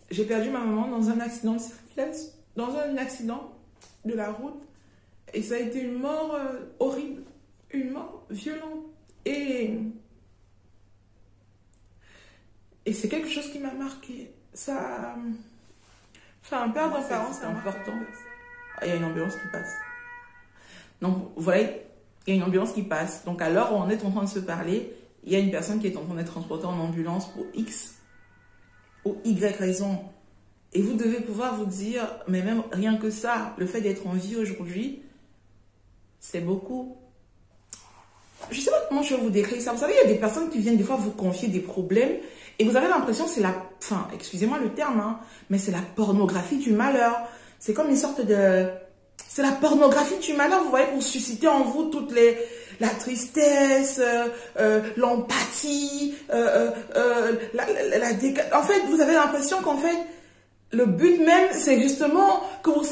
J'ai perdu ma maman dans un accident de circulation, dans un accident de la route. Et ça a été une mort horrible, une mort violente. Et c'est quelque chose qui m'a marqué. Ça, enfin, un père d'un parent, c'est important. Ah, il y a une ambulance qui passe. Donc, vous voyez, il y a une ambulance qui passe. Donc, à l'heure où on est en train de se parler, il y a une personne qui est en train d'être transportée en ambulance pour X ou Y raison. Et vous devez pouvoir vous dire, mais même rien que ça, le fait d'être en vie aujourd'hui, c'est beaucoup. Je ne sais pas comment je vais vous décrire ça. Vous savez, il y a des personnes qui viennent des fois vous confier des problèmes et vous avez l'impression que c'est la... Enfin, excusez-moi le terme, hein, mais c'est la pornographie du malheur. C'est comme une sorte de... C'est la pornographie du malheur, vous voyez, pour susciter en vous toutes les... La tristesse, l'empathie, En fait, vous avez l'impression qu'en fait, le but même, c'est justement que vous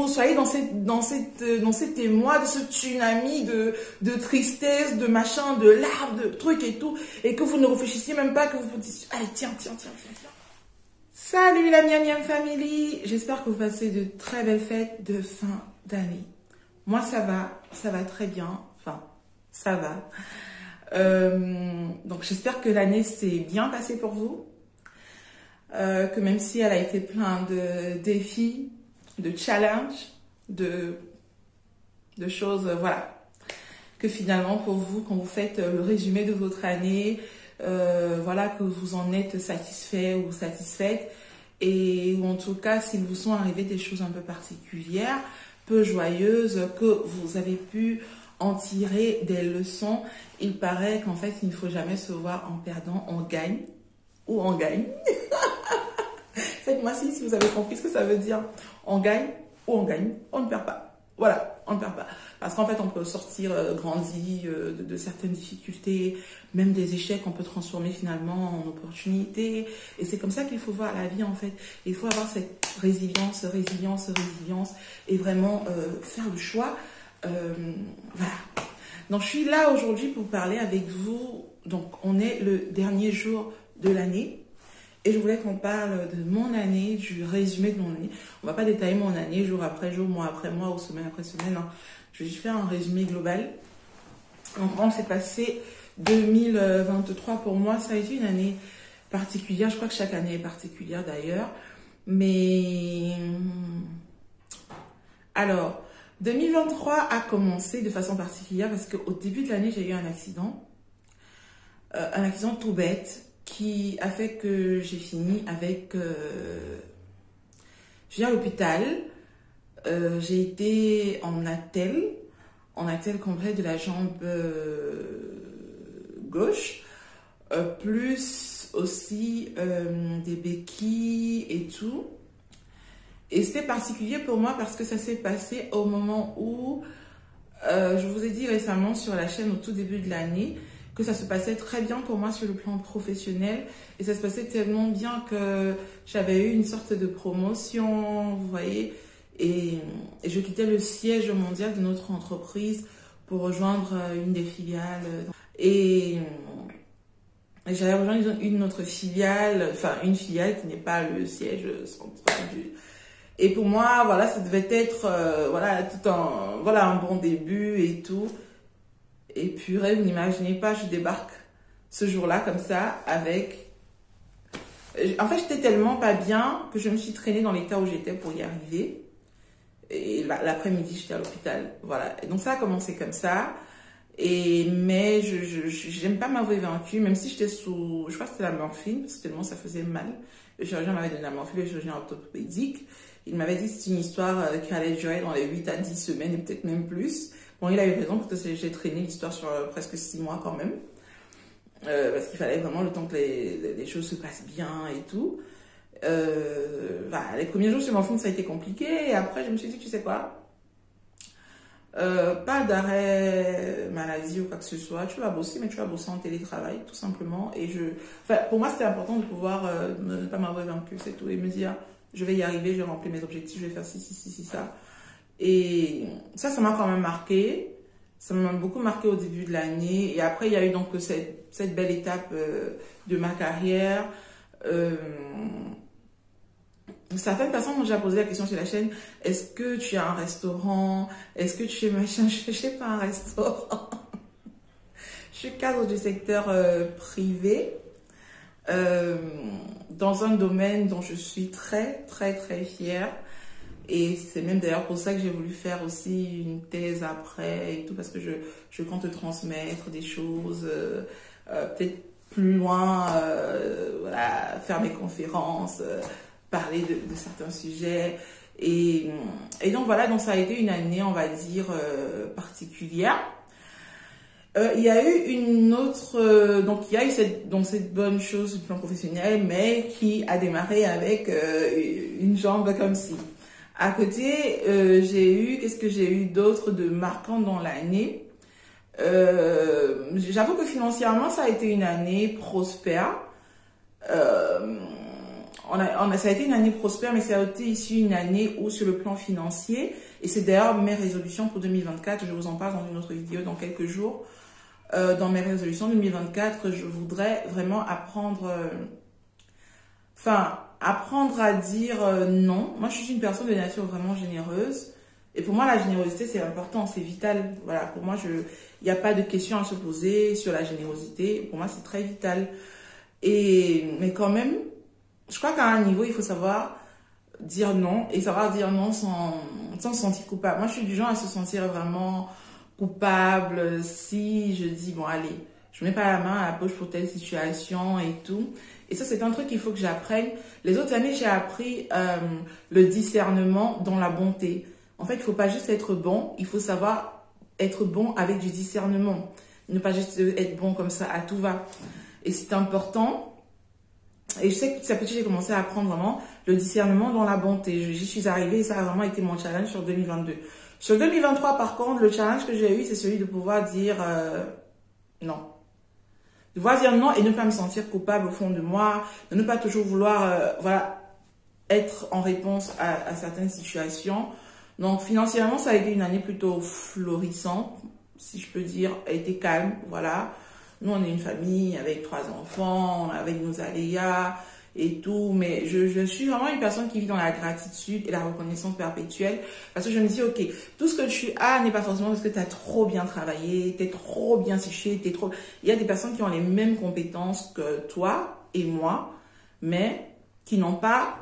soyez dans cet émoi, de ce tsunami de tristesse, de machin, de larmes, de trucs et tout, et que vous ne réfléchissiez même pas, que vous vous dites, allez, tiens. Salut la Miam Miam Family, j'espère que vous passez de très belles fêtes de fin d'année. Moi, ça va très bien, enfin, ça va. Donc, j'espère que l'année s'est bien passée pour vous. Que même si elle a été plein de défis, de challenges, de choses, voilà. Que finalement, pour vous, quand vous faites le résumé de votre année, voilà, que vous en êtes satisfait ou satisfaite. Et en tout cas, s'il vous sont arrivées des choses un peu particulières, peu joyeuses, que vous avez pu en tirer des leçons. Il paraît qu'en fait, il ne faut jamais se voir en perdant, on gagne ou on gagne. Faites-moi si vous avez compris ce que ça veut dire. On gagne ou on gagne, on ne perd pas. Voilà, on ne perd pas. Parce qu'en fait, on peut sortir grandi de certaines difficultés, même des échecs, on peut transformer finalement en opportunités. Et c'est comme ça qu'il faut voir la vie en fait. Il faut avoir cette résilience, et vraiment faire le choix. Voilà. Donc, je suis là aujourd'hui pour parler avec vous. Donc, on est le dernier jour de l'année. Et je voulais qu'on parle de mon année, du résumé de mon année. On va pas détailler mon année jour après jour, mois après mois ou semaine après semaine. Hein. Je vais juste faire un résumé global. Donc, comment s'est passé 2023 pour moi? Ça a été une année particulière. Je crois que chaque année est particulière d'ailleurs. Mais alors, 2023 a commencé de façon particulière parce qu'au début de l'année, j'ai eu un accident. Un accident tout bête qui a fait que j'ai fini avec... je viens à l'hôpital. J'ai été en attelle complet de la jambe gauche, plus aussi des béquilles et tout. Et c'était particulier pour moi parce que ça s'est passé au moment où, je vous ai dit récemment sur la chaîne au tout début de l'année, que ça se passait très bien pour moi sur le plan professionnel et ça se passait tellement bien que j'avais eu une sorte de promotion, vous voyez, et je quittais le siège mondial de notre entreprise pour rejoindre une des filiales et j'avais rejoint une autre filiale, enfin une filiale qui n'est pas le siège central du... Et pour moi, voilà, ça devait être voilà, un bon début et tout. Et purée, vous n'imaginez pas, je débarque ce jour-là comme ça avec... En fait, j'étais tellement pas bien que je me suis traînée dans l'état où j'étais pour y arriver. Et l'après-midi, j'étais à l'hôpital. Voilà. Et donc ça a commencé comme ça. Mais je n'aime pas m'avoir vaincue, même si j'étais sous... Je crois que c'était la morphine, parce que tellement ça faisait mal. Le chirurgien m'avait donné la morphine, le chirurgien orthopédique. Il m'avait dit que c'était une histoire qui allait durer dans les 8 à 10 semaines et peut-être même plus. Bon, il a eu raison parce que j'ai traîné l'histoire sur presque 6 mois quand même. Parce qu'il fallait vraiment le temps que les choses se passent bien et tout. Voilà, les premiers jours sur mon fond, ça a été compliqué. Et après, je me suis dit, tu sais quoi, pas d'arrêt maladie ou quoi que ce soit. Tu vas bosser, mais tu vas bosser en télétravail, tout simplement. Et enfin, pour moi, c'était important de pouvoir ne pas m'avoir vaincu, c'est tout. Et me dire, je vais y arriver, je vais remplir mes objectifs, je vais faire ci, ça. Et ça m'a quand même marqué. Ça m'a beaucoup marqué au début de l'année. Et après, il y a eu donc cette belle étape de ma carrière. certaines personnes m'ont déjà posé la question sur la chaîne, est-ce que tu as un restaurant? Est-ce que tu es machin? Je n'ai pas un restaurant. Je suis cadre du secteur privé dans un domaine dont je suis très, très, très fière. Et c'est même d'ailleurs pour ça que j'ai voulu faire aussi une thèse après et tout, parce que je compte transmettre des choses, peut-être plus loin, voilà, faire mes conférences, parler de certains sujets. Et donc voilà, donc ça a été une année, on va dire, particulière. Il y a eu une autre, donc il y a eu cette bonne chose du plan professionnel, mais qui a démarré avec une jambe comme ci. À côté, qu'est-ce que j'ai eu d'autre de marquant dans l'année? J'avoue que financièrement, ça a été une année prospère. Ça a été une année prospère, mais ça a été ici une année où sur le plan financier, et c'est d'ailleurs mes résolutions pour 2024, je vous en parle dans une autre vidéo dans quelques jours. Dans mes résolutions 2024, je voudrais vraiment apprendre à dire non. Moi, je suis une personne de nature vraiment généreuse. Et pour moi, la générosité, c'est important, c'est vital. Voilà, pour moi, il n'y a pas de question à se poser sur la générosité. Pour moi, c'est très vital. Mais quand même, je crois qu'à un niveau, il faut savoir dire non et savoir dire non sans se sentir coupable. Moi, je suis du genre à se sentir vraiment coupable si je dis, bon, allez, je mets pas la main à la poche pour telle situation et tout. Et ça, c'est un truc qu'il faut que j'apprenne. Les autres années, j'ai appris le discernement dans la bonté. En fait, il faut pas juste être bon, il faut savoir être bon avec du discernement. Ne pas juste être bon comme ça, à tout va. Et c'est important. Et je sais que petit à petit, j'ai commencé à apprendre vraiment le discernement dans la bonté. J'y suis arrivée et ça a vraiment été mon challenge sur 2022. Sur 2023, par contre, le challenge que j'ai eu, c'est celui de pouvoir dire non. De pouvoir dire non et ne pas me sentir coupable au fond de moi, de ne pas toujours vouloir voilà, être en réponse à certaines situations. Donc, financièrement, ça a été une année plutôt florissante, si je peux dire. Elle était calme, voilà. Nous, on est une famille avec 3 enfants, avec nos aléas et tout. Mais je suis vraiment une personne qui vit dans la gratitude et la reconnaissance perpétuelle. Parce que je me dis, ok, tout ce que tu as n'est pas forcément parce que tu as trop bien travaillé, tu es trop bien séché, t'es trop... Il y a des personnes qui ont les mêmes compétences que toi et moi, mais qui n'ont pas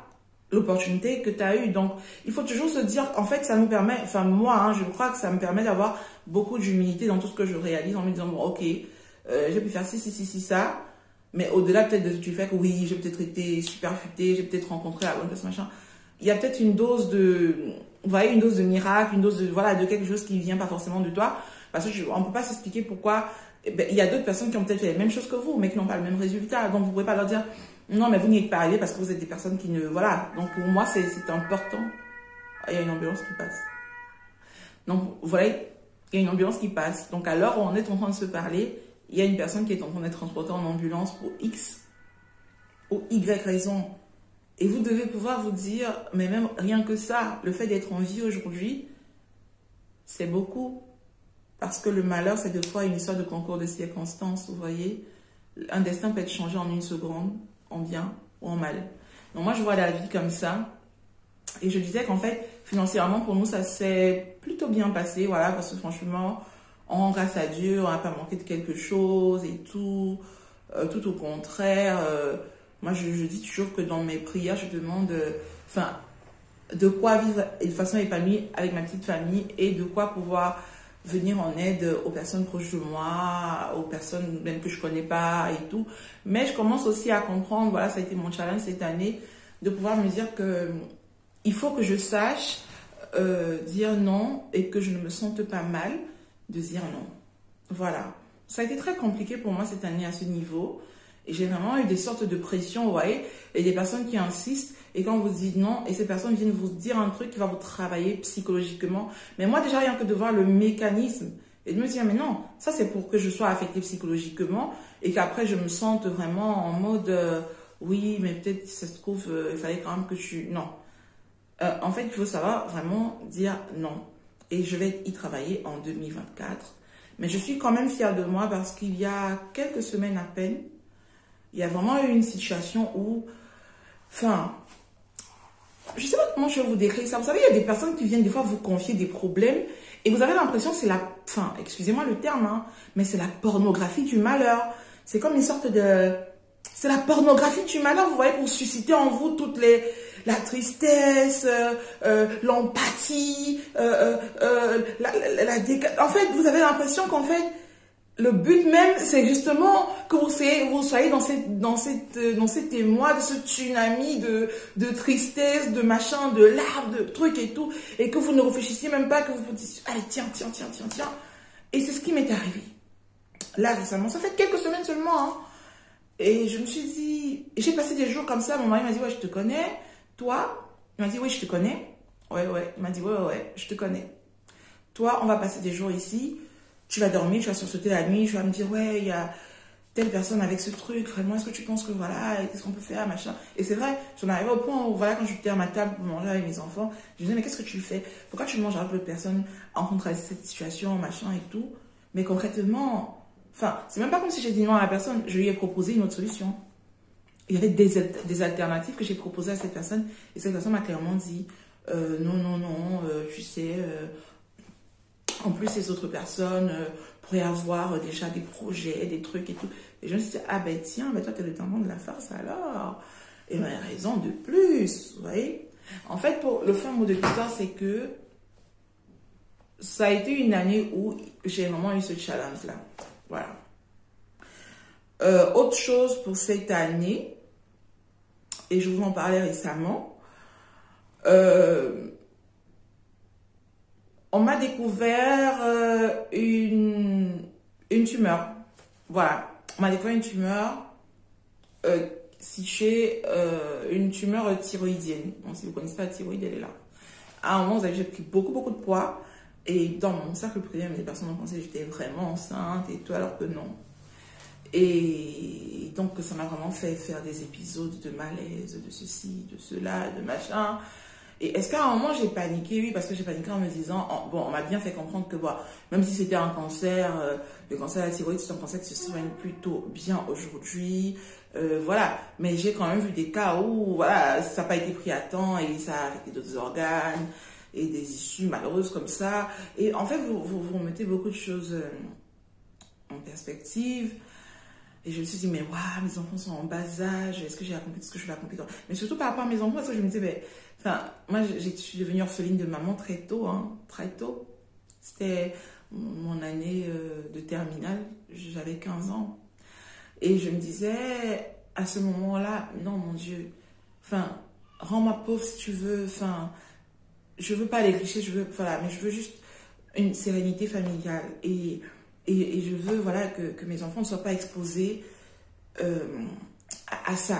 l'opportunité que tu as eue. Donc, il faut toujours se dire, en fait, ça nous permet, enfin moi, hein, je crois que ça me permet d'avoir beaucoup d'humilité dans tout ce que je réalise en me disant, bon, ok, j'ai pu faire ci, ça, mais au-delà peut-être du fait que oui, j'ai peut-être été super futée, j'ai peut-être rencontré la bonne personne, machin, il y a peut-être une dose de, vous voyez, une dose de miracle, une dose de, voilà, de quelque chose qui vient pas forcément de toi, parce que on peut pas s'expliquer pourquoi, il y a d'autres personnes qui ont peut-être fait les mêmes choses que vous, mais qui n'ont pas le même résultat, donc vous pouvez pas leur dire, non, mais vous n'y êtes pas arrivé parce que vous êtes des personnes qui ne, voilà, donc pour moi, c'est important. Il y a une ambulance qui passe. Donc, vous voyez, il y a une ambulance qui passe. Donc, à l'heure où on est en train de se parler, il y a une personne qui est en train d'être transportée en ambulance pour X ou Y raison. Et vous devez pouvoir vous dire, mais même rien que ça, le fait d'être en vie aujourd'hui, c'est beaucoup. Parce que le malheur, c'est de fois une histoire de concours de circonstances, vous voyez. Un destin peut être changé en une seconde, en bien ou en mal. Donc moi, je vois la vie comme ça. Et je disais qu'en fait, financièrement, pour nous, ça s'est plutôt bien passé, voilà, parce que franchement, grâce à Dieu, on n'a pas manqué de quelque chose et tout. Tout au contraire. Moi, je dis toujours que dans mes prières, je demande de quoi vivre de façon épanouie avec ma petite famille et de quoi pouvoir venir en aide aux personnes proches de moi, aux personnes même que je connais pas et tout. Mais je commence aussi à comprendre, voilà, ça a été mon challenge cette année, de pouvoir me dire que il faut que je sache dire non et que je ne me sente pas mal de dire non. Voilà. Ça a été très compliqué pour moi cette année à ce niveau. Et j'ai vraiment eu des sortes de pression, vous voyez, et des personnes qui insistent, et quand vous dites non, et ces personnes viennent vous dire un truc qui va vous travailler psychologiquement. Mais moi, déjà, rien que de voir le mécanisme, et de me dire, mais non, ça c'est pour que je sois affectée psychologiquement, et qu'après je me sente vraiment en mode, oui, mais peut-être, si ça se trouve, il fallait quand même que non. En fait, il faut savoir vraiment dire non. Et je vais y travailler en 2024. Mais je suis quand même fière de moi parce qu'il y a quelques semaines à peine, il y a vraiment eu une situation où, je sais pas comment je vais vous décrire ça. Vous savez, il y a des personnes qui viennent des fois vous confier des problèmes et vous avez l'impression que c'est la, enfin, excusez-moi le terme, hein, mais c'est la pornographie du malheur. C'est comme une sorte de, c'est la pornographie du malheur, vous voyez, pour susciter en vous toutes les, la tristesse, l'empathie, en fait, vous avez l'impression qu'en fait, le but même, c'est justement que vous soyez dans cet émoi, de ce tsunami de tristesse, de machin, de larmes, de trucs et tout, et que vous ne réfléchissiez même pas, que vous vous dites, allez, tiens. Et c'est ce qui m'est arrivé. Là, récemment, ça fait quelques semaines seulement, hein. Et je me suis dit, j'ai passé des jours comme ça, mon mari m'a dit, ouais, je te connais, toi, il m'a dit, oui, je te connais, ouais, il m'a dit, ouais, je te connais. Toi, on va passer des jours ici, tu vas dormir, tu vas sursauter la nuit, tu vas me dire, ouais, il y a telle personne avec ce truc, vraiment, est-ce que tu penses que voilà, qu'est-ce qu'on peut faire, machin. Et c'est vrai, j'en arrivais au point où, voilà, quand j'étais à ma table pour manger avec mes enfants, je disais, mais qu'est-ce que tu fais? Pourquoi tu manges avec l'autre personne en contre cette situation, machin et tout? Mais concrètement, enfin, c'est même pas comme si j'ai dit non à la personne, je lui ai proposé une autre solution. Il y avait des alternatives que j'ai proposées à cette personne, et cette personne m'a clairement dit, non, tu sais, en plus, ces autres personnes pourraient avoir déjà des projets, des trucs et tout. Et je me suis dit, ah ben tiens, ben toi, tu es le temps de la farce alors. Et ben, raison de plus, vous voyez. En fait, pour le fin mot de l'histoire, c'est que ça a été une année où j'ai vraiment eu ce challenge-là. Voilà. Autre chose pour cette année, et je vous en parlais récemment, on m'a découvert une tumeur. Voilà. On m'a découvert une tumeur située, une tumeur thyroïdienne. Bon, si vous ne connaissez pas la thyroïde, elle est là. À un moment, j'ai pris beaucoup de poids. Et dans mon cercle privé, les personnes ont pensé que j'étais vraiment enceinte et tout, alors que non. Et donc, ça m'a vraiment fait faire des épisodes de malaise, de ceci, de cela, de machin. Et est-ce qu'à un moment, j'ai paniqué? Oui, parce que j'ai paniqué en me disant, bon, on m'a bien fait comprendre que, bon, même si c'était un cancer, le cancer de la thyroïde, c'est un cancer qui se soigne plutôt bien aujourd'hui. Voilà. Mais j'ai quand même vu des cas où, voilà, ça n'a pas été pris à temps et ça a affecté d'autres organes et des issues malheureuses comme ça. Et en fait, vous mettez beaucoup de choses en perspective. Et je me suis dit, mais waouh, mes enfants sont en bas âge, est-ce que j'ai accompli ce que je vais accomplir? Mais surtout par rapport à mes enfants, parce que je me disais, mais, enfin, moi, je suis devenue orpheline de maman très tôt, hein, très tôt. C'était mon année de terminale, j'avais 15 ans. Et je me disais, à ce moment-là, non, mon Dieu, enfin, rends-moi pauvre si tu veux, enfin, je veux pas aller richer, je veux, voilà, mais je veux juste une sérénité familiale. Et je veux, voilà, que mes enfants ne soient pas exposés à ça,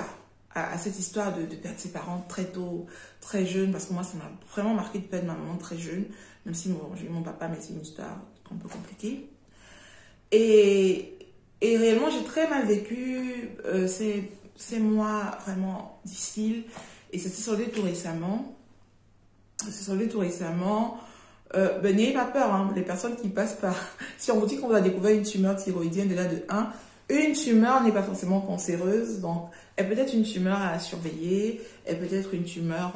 à cette histoire de perdre ses parents très tôt, très jeune, parce que moi, ça m'a vraiment marqué de perdre ma maman très jeune, même si j'ai eu mon papa, mais c'est une histoire un peu compliquée. Et réellement, j'ai très mal vécu ces mois vraiment difficiles, et ça s'est soldé tout récemment. N'ayez pas peur, hein, les personnes qui passent par... Si on vous dit qu'on vous a découvert une tumeur thyroïdienne, déjà de 1, une tumeur n'est pas forcément cancéreuse, donc elle peut être une tumeur à surveiller, elle peut être une tumeur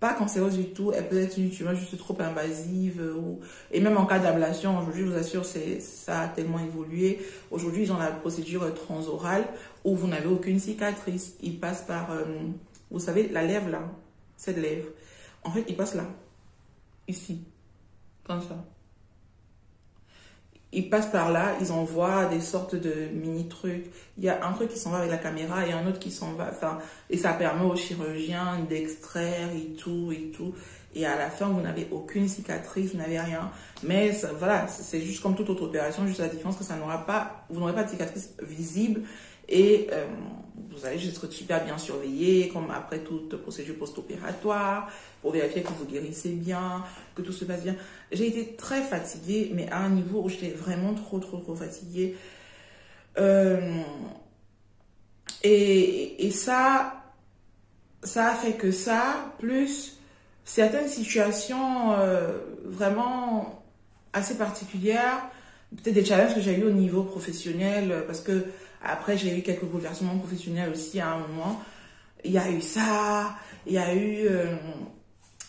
pas cancéreuse du tout, elle peut être une tumeur juste trop invasive, et même en cas d'ablation, aujourd'hui, je vous assure, ça a tellement évolué. Aujourd'hui, ils ont la procédure transorale où vous n'avez aucune cicatrice. Ils passent par, vous savez, la lèvre là, cette lèvre. En fait, ils passent là, ici. Comme ça. Ils passent par là, ils envoient des sortes de mini-trucs. Il y a un truc qui s'en va avec la caméra et un autre qui s'en va. Enfin, et ça permet aux chirurgiens d'extraire et tout. Et à la fin, vous n'avez aucune cicatrice, vous n'avez rien. Mais ça, voilà, c'est juste comme toute autre opération, juste la différence que vous n'aurez pas de cicatrice visible. Et vous allez juste être super bien surveillé, comme après toute procédure post-opératoire, pour vérifier que vous guérissez bien, que tout se passe bien. J'ai été très fatiguée, mais à un niveau où j'étais vraiment trop fatiguée. Et ça a fait que ça, plus certaines situations vraiment assez particulières, peut-être des challenges que j'ai eu au niveau professionnel, parce que après j'ai eu quelques bouleversements professionnels aussi à un moment. il y a eu ça, il y a eu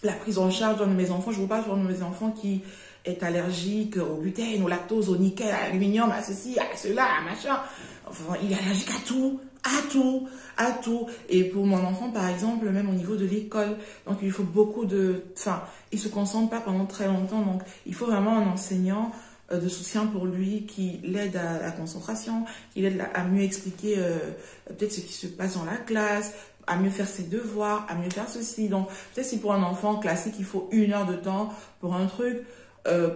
la prise en charge d'un de mes enfants. Je vous parle d'un de mes enfants qui est allergique au gluten, au lactose, au nickel, à l'aluminium, à ceci, à cela, à machin. Enfin, il est allergique à tout, à tout, à tout. Et pour mon enfant, par exemple, même au niveau de l'école, donc il faut beaucoup de... Enfin, il se concentre pas pendant très longtemps, donc il faut vraiment un enseignant de soutien pour lui qui l'aide à la concentration, qui l'aide à mieux expliquer peut-être ce qui se passe dans la classe, à mieux faire ses devoirs, à mieux faire ceci. Donc, peut-être si pour un enfant classique, il faut 1 heure de temps pour un truc,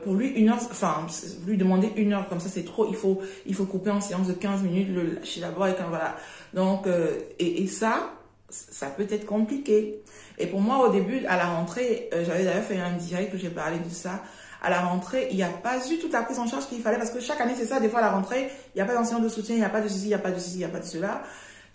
pour lui, 1 heure, enfin, lui demander 1 heure, comme ça, c'est trop. Il faut couper en séance de 15 minutes, le lâcher d'abord, et quand voilà. Donc, et ça peut être compliqué. Et pour moi, au début, à la rentrée, j'avais d'ailleurs fait un direct où j'ai parlé de ça. À la rentrée, il n'y a pas eu toute la prise en charge qu'il fallait, parce que chaque année, c'est ça, des fois, à la rentrée, il n'y a pas d'enseignant de soutien, il n'y a pas de ceci, il n'y a pas de ceci, il n'y a pas de cela.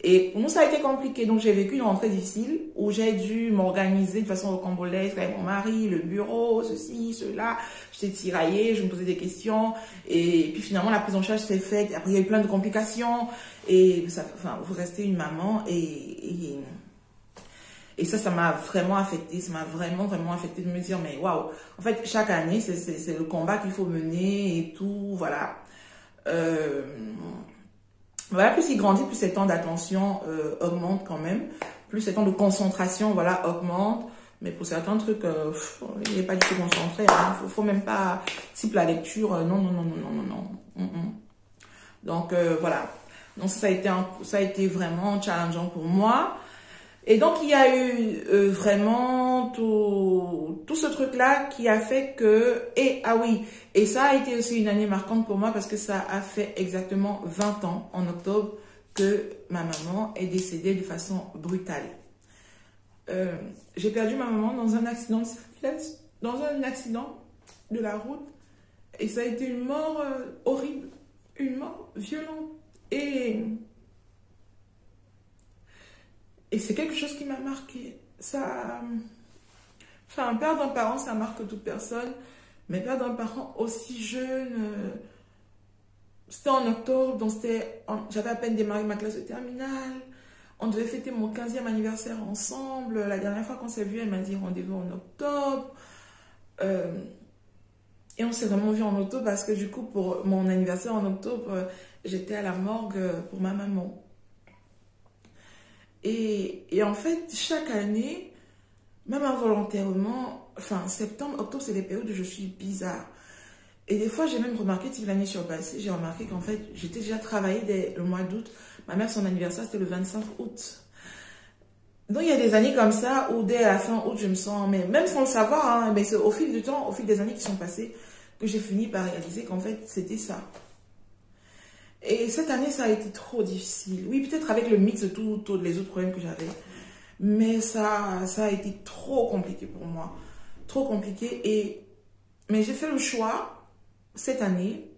Et pour nous, ça a été compliqué. Donc, j'ai vécu une rentrée difficile où j'ai dû m'organiser de façon rocambolesque avec mon mari, le bureau, ceci, cela. J'étais tiraillée, je me posais des questions. Et puis, finalement, la prise en charge s'est faite. Après, il y a eu plein de complications. Et ça, enfin, vous restez une maman. Et ça m'a vraiment affecté. Ça m'a vraiment, vraiment affecté de me dire, mais waouh. En fait, chaque année, c'est le combat qu'il faut mener et tout. Voilà. Voilà, plus il grandit, plus ses temps d'attention augmentent quand même. Plus ses temps de concentration, voilà, augmentent. Mais pour certains trucs, il n'est pas du tout concentré. Hein. Faut même pas, type la lecture, non, non, non, non, non, non, non. Donc, voilà. Donc, ça a été vraiment challengeant pour moi. Et donc, il y a eu vraiment tout ce truc-là qui a fait que... Et ça a été aussi une année marquante pour moi parce que ça a fait exactement 20 ans, en octobre, que ma maman est décédée de façon brutale. J'ai perdu ma maman dans un accident de la route. Et ça a été une mort horrible, une mort violente. Et c'est quelque chose qui m'a marqué. Ça, enfin, perdre un parent, ça marque toute personne. Mais perdre un parent aussi jeune, c'était en octobre, donc j'avais à peine démarré ma classe de terminale. On devait fêter mon 15e anniversaire ensemble. La dernière fois qu'on s'est vu, elle m'a dit rendez-vous en octobre. Et on s'est vraiment vu en octobre parce que du coup, pour mon anniversaire en octobre, j'étais à la morgue pour ma maman. Et en fait, chaque année, même involontairement, enfin septembre, octobre, c'est des périodes où je suis bizarre. Et des fois, j'ai même remarqué, si l'année surpassée, j'ai remarqué qu'en fait, j'étais déjà travaillée dès le mois d'août. Ma mère, son anniversaire, c'était le 25 août. Donc, il y a des années comme ça où dès la fin août, je me sens, mais même sans le savoir, hein, mais c'est au fil du temps, au fil des années qui sont passées, que j'ai fini par réaliser qu'en fait, c'était ça. Et cette année, ça a été trop difficile. Oui, peut-être avec le mix de tous les autres problèmes que j'avais. Mais ça a été trop compliqué pour moi. Trop compliqué. Mais j'ai fait le choix, cette année,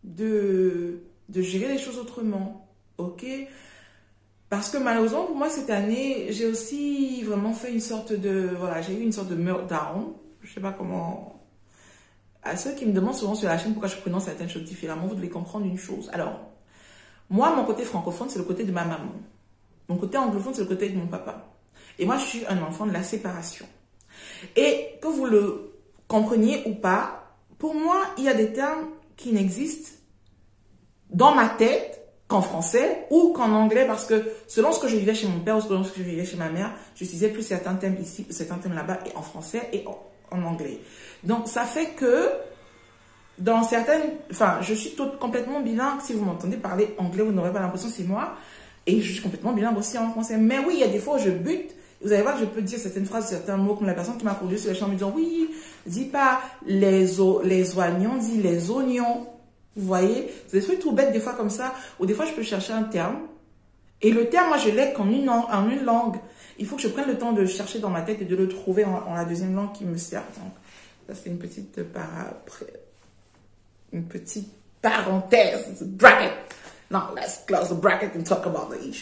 de gérer les choses autrement. Ok? Parce que malheureusement, pour moi, cette année, j'ai aussi vraiment fait une sorte de... Voilà, j'ai eu une sorte de meltdown. Je sais pas comment... À ceux qui me demandent souvent sur la chaîne pourquoi je prononce certaines choses différemment, vous devez comprendre une chose. Alors, moi, mon côté francophone, c'est le côté de ma maman. Mon côté anglophone, c'est le côté de mon papa. Et moi, je suis un enfant de la séparation. Et que vous le compreniez ou pas, pour moi, il y a des termes qui n'existent dans ma tête qu'en français ou qu'en anglais, parce que selon ce que je vivais chez mon père ou selon ce que je vivais chez ma mère, j'utilisais plus certains thèmes ici, certains thèmes là-bas, et en français et en anglais. Donc, ça fait que dans certaines... Enfin, je suis complètement bilingue. Si vous m'entendez parler anglais, vous n'aurez pas l'impression que c'est moi. Et je suis complètement bilingue aussi en français. Mais oui, il y a des fois où je bute. Vous allez voir que je peux dire certaines phrases, certains mots, comme la personne qui m'a conduit sur les champs me disant, oui, dis pas les oignons, dis les oignons. Vous voyez? C'est des trucs tout bêtes des fois comme ça, où des fois je peux chercher un terme. Et le terme, moi, je l'ai qu'en une langue. Il faut que je prenne le temps de chercher dans ma tête et de le trouver en la deuxième langue qui me sert. Donc, ça, c'est une petite parenthèse, bracket. Now, let's close the bracket and talk about the issue.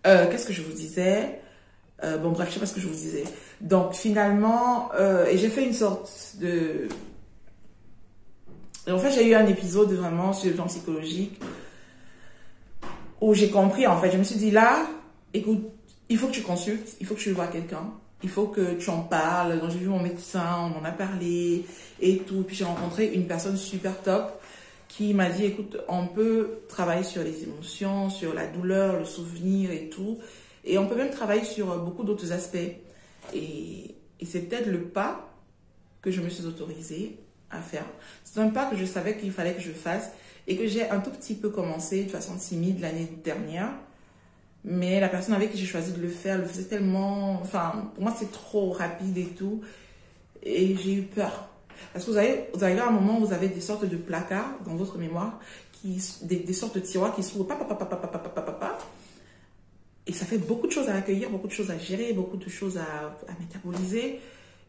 Qu'est-ce que je vous disais? Bon, bref, je sais pas ce que je vous disais. Donc, finalement, et j'ai fait une sorte de... Et en fait, j'ai eu un épisode vraiment sur le plan psychologique où j'ai compris, en fait, je me suis dit là, écoute, il faut que tu consultes, il faut que tu vois quelqu'un, il faut que tu en parles. Donc j'ai vu mon médecin, on en a parlé et tout. Puis j'ai rencontré une personne super top qui m'a dit, écoute, on peut travailler sur les émotions, sur la douleur, le souvenir et tout. Et on peut même travailler sur beaucoup d'autres aspects. Et c'est peut-être le pas que je me suis autorisée à faire. C'est un pas que je savais qu'il fallait que je fasse et que j'ai un tout petit peu commencé de façon timide l'année dernière. Mais la personne avec qui j'ai choisi de le faire le faisait tellement... Enfin, pour moi, c'est trop rapide et tout. Et j'ai eu peur. Parce que vous arrivez à un moment où vous avez des sortes de placards dans votre mémoire, des sortes de tiroirs qui s'ouvrent, et ça fait beaucoup de choses à accueillir, beaucoup de choses à gérer, beaucoup de choses à métaboliser.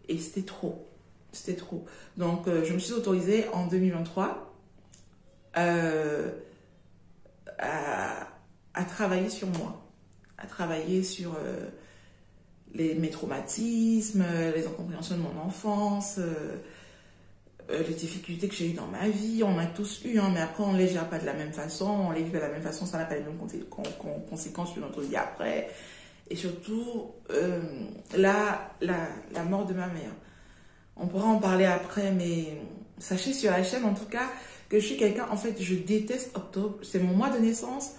Et c'était trop. C'était trop. Donc, je me suis autorisée en 2023 à travailler sur moi, à travailler sur mes traumatismes, les incompréhensions de mon enfance, les difficultés que j'ai eues dans ma vie. On a tous eu, hein, mais après on ne les gère pas de la même façon, on les vit de la même façon, ça n'a pas les mêmes conséquences sur notre vie après. Et surtout, la mort de ma mère. On pourra en parler après, mais sachez sur la chaîne en tout cas que je suis quelqu'un, en fait, je déteste octobre, c'est mon mois de naissance,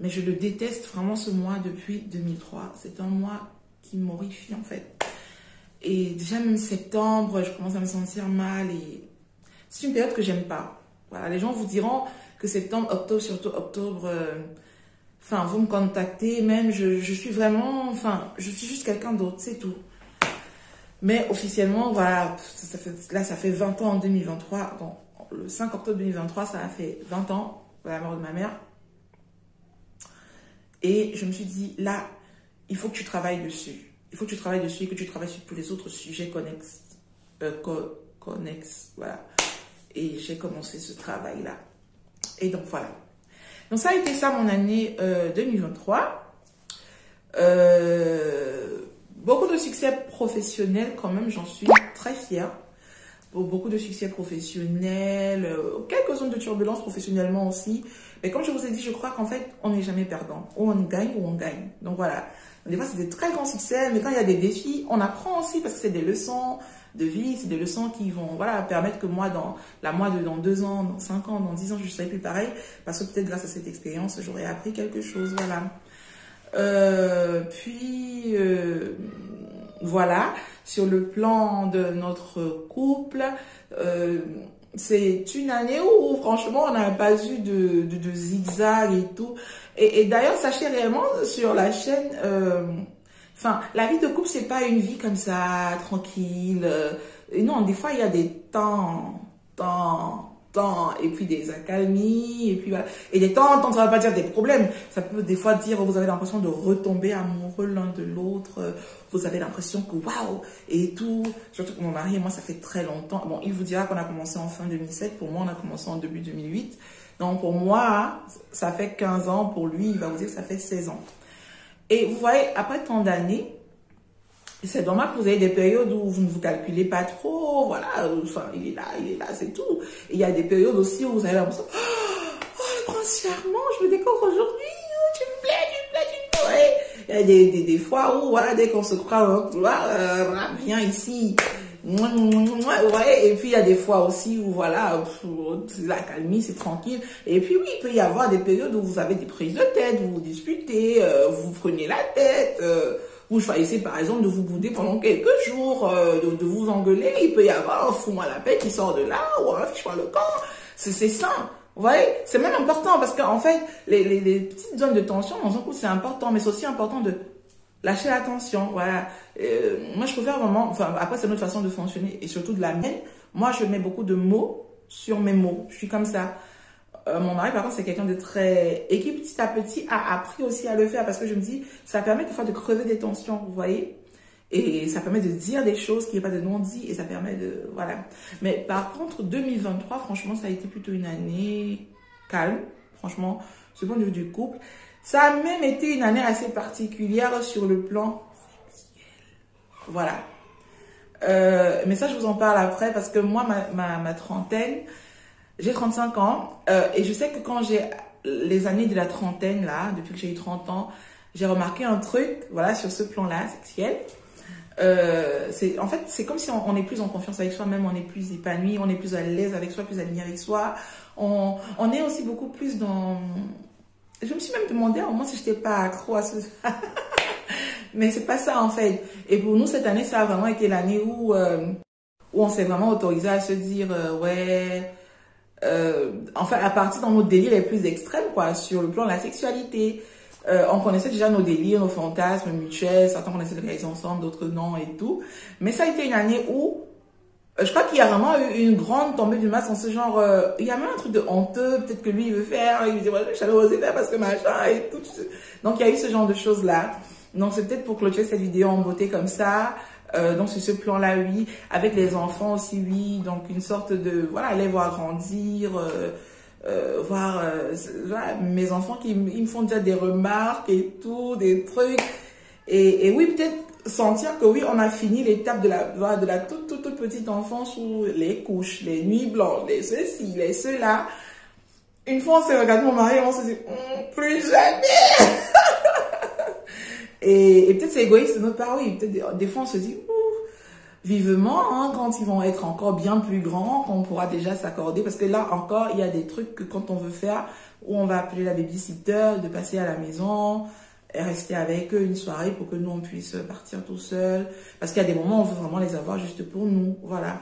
mais je le déteste vraiment ce mois depuis 2003. C'est un mois qui m'horrifie en fait. Et déjà même septembre, je commence à me sentir mal et c'est une période que j'aime pas. Voilà, les gens vous diront que septembre, octobre, surtout octobre, enfin, vous me contactez, même je suis vraiment, enfin, je suis juste quelqu'un d'autre, c'est tout. Mais officiellement, voilà, ça fait 20 ans en 2023. Donc, le 5 octobre 2023, ça a fait 20 ans, la mort de ma mère. Et je me suis dit, là, il faut que tu travailles dessus. Il faut que tu travailles dessus et que tu travailles sur tous les autres sujets connexes. Voilà. Et j'ai commencé ce travail-là. Et donc, voilà. Donc, ça a été ça, mon année 2023. Beaucoup de succès professionnels, quand même, j'en suis très fière. Beaucoup de succès professionnels, quelques zones de turbulence professionnellement aussi. Mais comme je vous ai dit, je crois qu'en fait, on n'est jamais perdant. Ou on gagne ou on gagne. Donc voilà. Des fois, c'est des très grands succès, mais quand il y a des défis, on apprend aussi parce que c'est des leçons de vie, c'est des leçons qui vont permettre que moi, dans 2 ans, dans 5 ans, dans 10 ans, je ne serai plus pareil. Parce que peut-être grâce à cette expérience, j'aurais appris quelque chose. Voilà. Voilà, sur le plan de notre couple, c'est une année où franchement on n'a pas eu de zigzag et tout. Et d'ailleurs, sachez réellement sur la chaîne, enfin, la vie de couple, c'est pas une vie comme ça, tranquille. Et non, des fois, il y a des temps, et puis des accalmies, et puis voilà. Et des temps, ça va pas dire des problèmes. Ça peut des fois dire, vous avez l'impression de retomber amoureux l'un de l'autre. Vous avez l'impression que waouh, et tout. Surtout que mon mari et moi, ça fait très longtemps. Bon, il vous dira qu'on a commencé en fin 2007. Pour moi, on a commencé en début 2008. Donc, pour moi, ça fait 15 ans. Pour lui, il va vous dire que ça fait 16 ans. Et vous voyez, après tant d'années, c'est normal que vous ayez des périodes où vous ne vous calculez pas trop, voilà, enfin, il est là, c'est tout. Et il y a des périodes aussi où vous avez l'impression, oh, le prince charmant, je me découvre aujourd'hui, oh, tu me plais. Il y a des fois où, voilà, dès qu'on se croit, viens ici, ouais, et puis il y a des fois aussi où, voilà, c'est la calmie, c'est tranquille. Et puis oui, il peut y avoir des périodes où vous avez des prises de tête, vous vous disputez, vous prenez la tête, vous choisissez par exemple de vous bouder pendant quelques jours, de vous engueuler. Il peut y avoir un fou-moi la paix qui sort de là, ou un fiche-moi le camp. C'est ça. Vous voyez, c'est même important parce qu'en fait, les petites zones de tension dans un couple, c'est important, mais c'est aussi important de lâcher la tension. Voilà. Moi, je préfère vraiment, enfin, après, c'est notre façon de fonctionner et surtout de la mienne. Moi, je mets beaucoup de mots sur mes mots. Je suis comme ça. Mon mari, par contre, c'est quelqu'un de très... Et qui, petit à petit, a appris aussi à le faire parce que je me dis, ça permet des fois de crever des tensions, vous voyez. Et ça permet de dire des choses qui n'est pas de non-dit et ça permet de... Voilà. Mais par contre, 2023, franchement, ça a été plutôt une année calme, franchement, du point de vue du couple. Ça a même été une année assez particulière sur le plan sexuel. Voilà. Mais ça, je vous en parle après parce que moi, ma trentaine... J'ai 35 ans et je sais que quand j'ai les années de la trentaine, là, depuis que j'ai eu 30 ans, j'ai remarqué un truc, voilà, sur ce plan-là, sexuel. En fait, c'est comme si on est plus en confiance avec soi-même, on est plus épanoui, on est plus à l'aise avec soi, plus aligné avec soi. On est aussi beaucoup plus dans... Je me suis même demandé à un moment si je n'étais pas accro à ce... Mais c'est pas ça en fait. Et pour nous, cette année, ça a vraiment été l'année où on s'est vraiment autorisé à se dire, ouais... enfin, à partir dans nos délires les plus extrêmes, quoi, sur le plan de la sexualité. On connaissait déjà nos délires, nos fantasmes mutuels, certains connaissaient les réaliser ensemble, d'autres non et tout. Mais ça a été une année où je crois qu'il y a vraiment eu une grande tombée du masque en ce genre. Il y a même un truc de honteux, peut-être que lui il veut faire, il dit ouais, j'allais oser faire parce que machin et tout. Donc il y a eu ce genre de choses là. Donc c'est peut-être pour clôturer cette vidéo en beauté comme ça. Donc sur ce plan-là, oui. Avec les enfants aussi, oui. Donc une sorte de voilà, les voir grandir. Voir mes enfants qui ils me font déjà des remarques et tout, des trucs. Et oui, peut-être sentir que oui, on a fini l'étape de la toute petite enfance où les couches, les nuits blanches, les ceci, les cela. Une fois, on s'est regardé mon mari et on s'est dit, plus jamais. et peut-être c'est égoïste de notre part, oui. Peut-être des fois, on se dit, vivement, hein, quand ils vont être encore bien plus grands, qu'on pourra déjà s'accorder. Parce que là encore, il y a des trucs que quand on veut faire, où on va appeler la babysitter, de passer à la maison, et rester avec eux une soirée pour que nous, on puisse partir tout seul. Parce qu'il y a des moments où on veut vraiment les avoir juste pour nous. Voilà.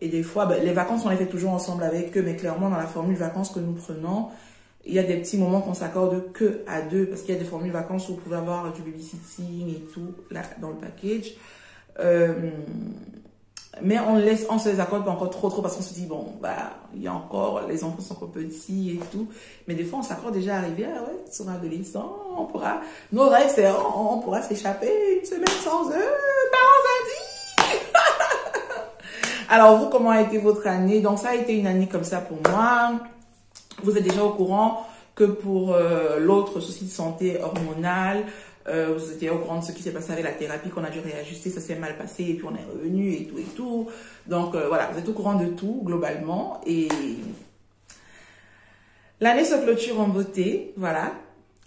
Et des fois, les vacances, on les fait toujours ensemble avec eux, mais clairement, dans la formule vacances que nous prenons, il y a des petits moments qu'on s'accorde que à deux, parce qu'il y a des formules vacances où vous pouvez avoir du babysitting et tout, là, dans le package. Mais on se les accorde pas encore trop parce qu'on se dit bon bah il y a encore les enfants sont encore petits et tout, mais des fois on s'accorde déjà à arriver ah ouais sur adolescent on pourra nos rêves c'est on pourra s'échapper une semaine sans eux parents dit. Alors vous, comment a été votre année? Donc ça a été une année comme ça pour moi. Vous êtes déjà au courant que pour l'autre souci de santé hormonale, vous étiez au courant de ce qui s'est passé avec la thérapie, qu'on a dû réajuster, ça s'est mal passé et puis on est revenu et tout et tout. Donc voilà, vous êtes au courant de tout globalement et l'année se clôture en beauté, voilà.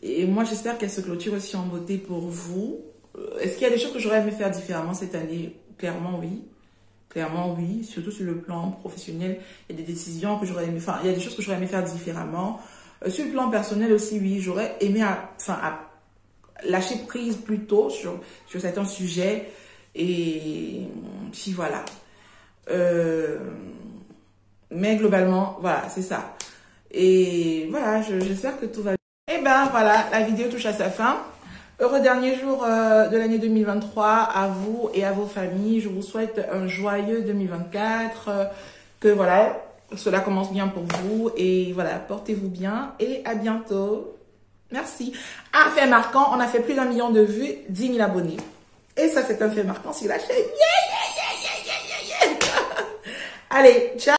Et moi j'espère qu'elle se clôture aussi en beauté pour vous. Est-ce qu'il y a des choses que j'aurais aimé faire différemment cette année? Clairement oui. Clairement oui, surtout sur le plan professionnel, il y a des décisions que j'aurais aimé, enfin il y a des choses que j'aurais aimé faire différemment. Sur le plan personnel aussi, oui, j'aurais aimé à lâcher prise plus tôt sur certains sujets. Et puis voilà. Mais globalement, voilà, c'est ça. Et voilà, j'espère que tout va bien. Et ben voilà, la vidéo touche à sa fin. Heureux dernier jour de l'année 2023 à vous et à vos familles. Je vous souhaite un joyeux 2024. Que voilà, cela commence bien pour vous. Et voilà, portez-vous bien et à bientôt. Merci. Un fait marquant, on a fait plus d'1 million de vues, 10 000 abonnés. Et ça, c'est un fait marquant sur la chaîne. Yeah, yeah, yeah, yeah, yeah, yeah, yeah. Allez, ciao.